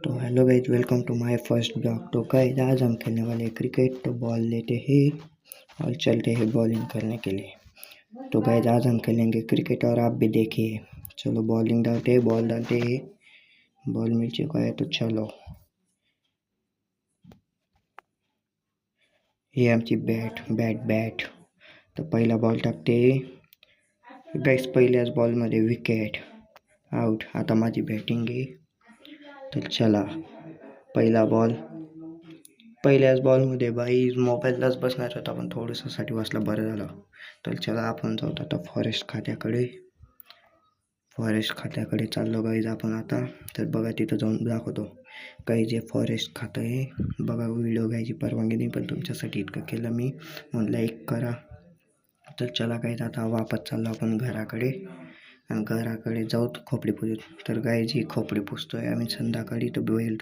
तो hello guys, welcome to my first blog. तो guys आज हम खेलने वाले हैं क्रिकेट। तो बॉल लेते हैं और चलते हैं बॉलिंग करने के लिए। तो गाइज आज हम खेलेंगे क्रिकेट और आप भी देखिए। चलो बॉलिंग डालते हैं, बॉल डालते हैं। बॉल मिल चुका है तो चलो, हे आमची बॅट बॅट बॅट। तर पहिला बॉल टाकते गाइज। पहिल्याच बॉलमध्ये विकेट, आउट। आता माझी बॅटिंग आहे तर चला, पहिला बॉल। पहिल्याच बॉलमध्ये बाई मोबाईललाच बसणार होता, पण थोडंसंसाठी वाचला, बरं झालं. तर चला आपण जाऊत आता फॉरेस्ट खात्याकडे चाललो गाईज आपण आता. तर बघा तिथं जाऊन दाखवतो काही जे फॉरेस्ट खातं आहे. बघा व्हिडिओ घ्यायची परवानगी नाही, पण तुमच्यासाठी इतकं केलं मी, म्हणून लाईक करा. तर चला गाईज आता वापस चाललो आपण घराकडे, आणि घराकडे जाऊत खोपडी पुजत. तर गाईज ही खोपडी पुजतोय आम्ही संध्याकाळी. तर